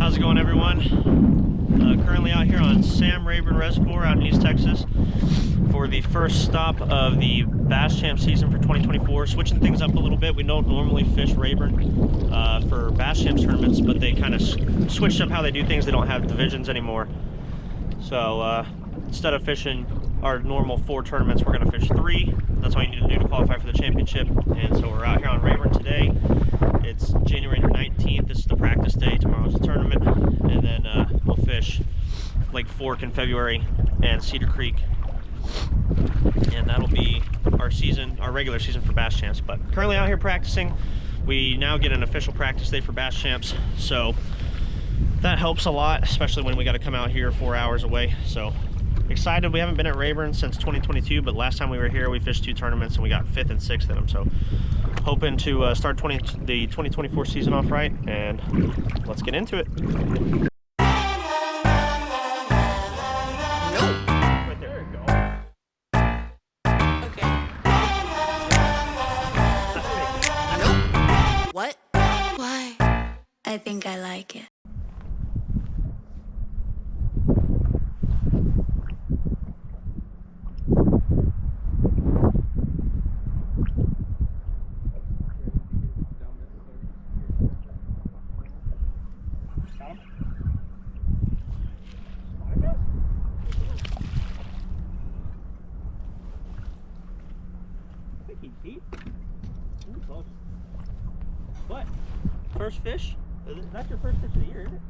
How's it going, everyone? Currently out here on Sam Rayburn Reservoir out in East Texas for the first stop of the Bass Champ season for 2024. Switching things up a little bit. We don't normally fish Rayburn for Bass Champ tournaments, but they kind of switched up how they do things. They don't have divisions anymore. So instead of fishing our normal 4 tournaments, we're going to fish 3. That's all you need to do to qualify for the championship. And so we're out here on Rayburn today. It's January 19th. This is the practice day. Tomorrow's the tournament. And then we'll fish Lake Fork in February and Cedar Creek. And that'll be our season, our regular season for Bass Champs. But currently out here practicing. We now get an official practice day for Bass Champs. So that helps a lot, especially when we got to come out here 4 hours away. So excited. We haven't been at Rayburn since 2022, but last time we were here we fished 2 tournaments and we got 5th and 6th in them. So hoping to start the 2024 season off right, and let's get into it. Right there you go. Okay. Nope. What? Why? I think I like it. What? First fish? That's your first fish of the year, isn't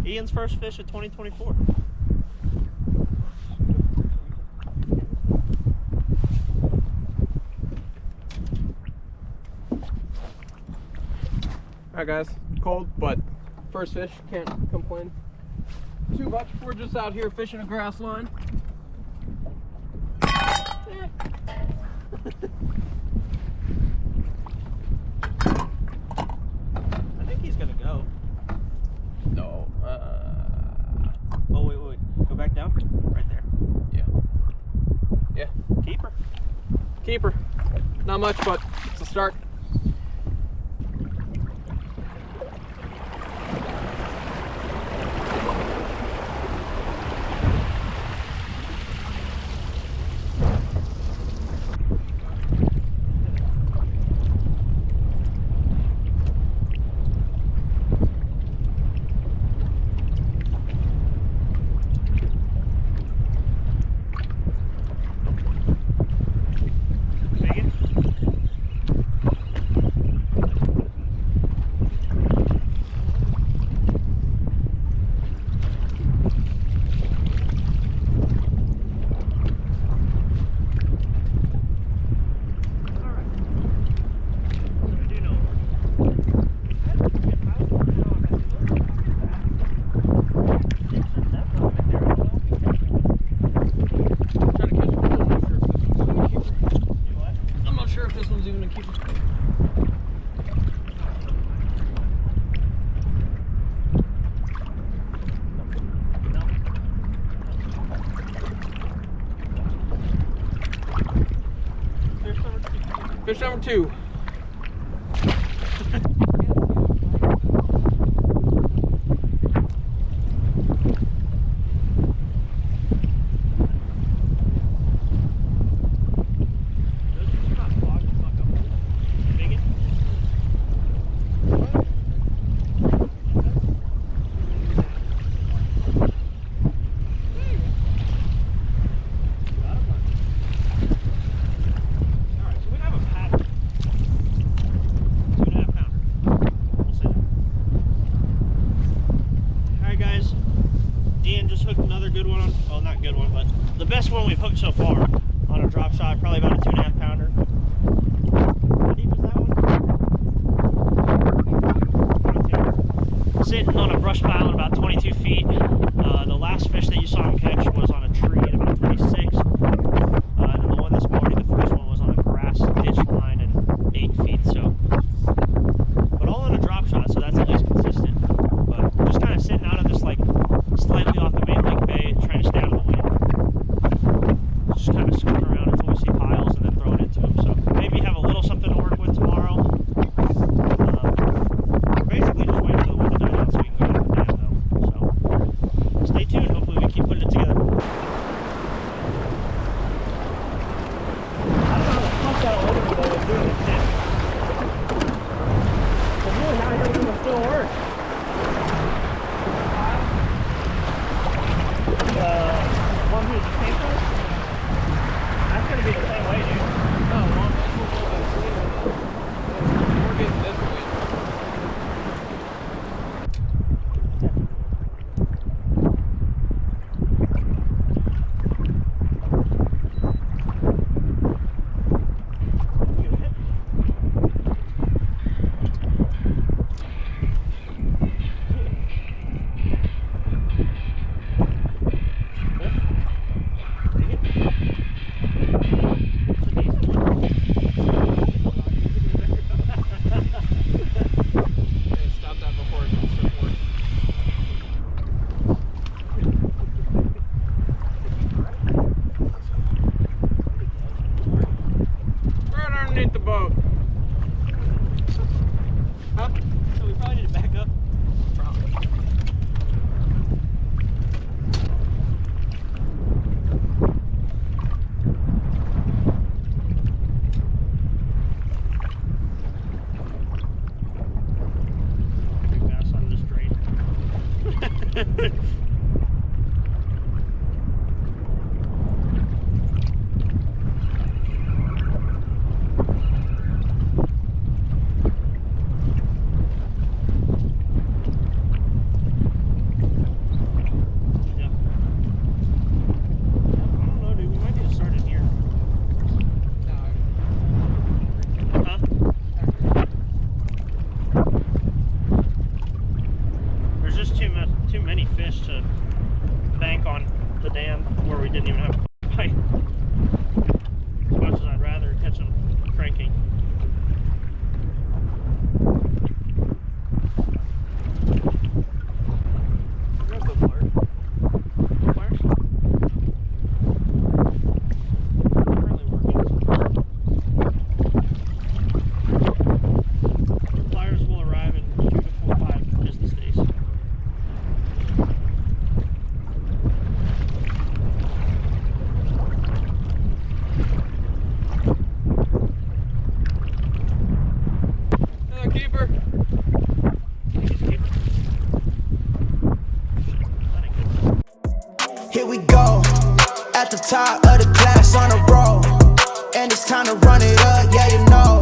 it? Ian's first fish of 2024. Alright guys, cold, but first fish, can't complain too much. We're just out here fishing a grass line. I think he's gonna go. No. Oh, wait. Go back down. Right there. Yeah. Keeper. Keeper. Not much, but it's a start. Fish number 2. Good one, well, not good one, but the best one we've hooked so far on a drop shot, probably about a 2.5 pounder. How deep is that one? Sitting on a brush pile at about 22 feet. The last fish that you saw him catch was on a tree at about 36. And then the one this morning, the first one was on a grass ditch line at 8 feet. So, but all on a drop shot, so that's at least consistent. But just kind of sitting out of this, like, slightly off the main lake bay, trying to stay out of the wind. Just kind of scooting around until we see piles and then throw it into them. So maybe have a little something to work with tomorrow. Basically just waiting for the wind to die down so we can go and Too many fish to bank on the dam where we didn't even have a bite. As much as I'd rather catch them cranking. There's the flirt. Pliers? Currently working. Pliers will arrive in 2 to 5 business days. Keeper. Here we go, at the top of the class on a roll, and it's time to run it up, yeah you know.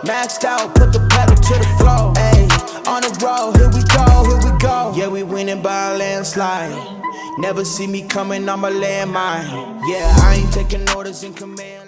Maxed out, put the pedal to the floor, ayy, on the road, here we go. Yeah, we winning by a landslide. Never see me coming on my landmine. Yeah, I ain't taking orders in command.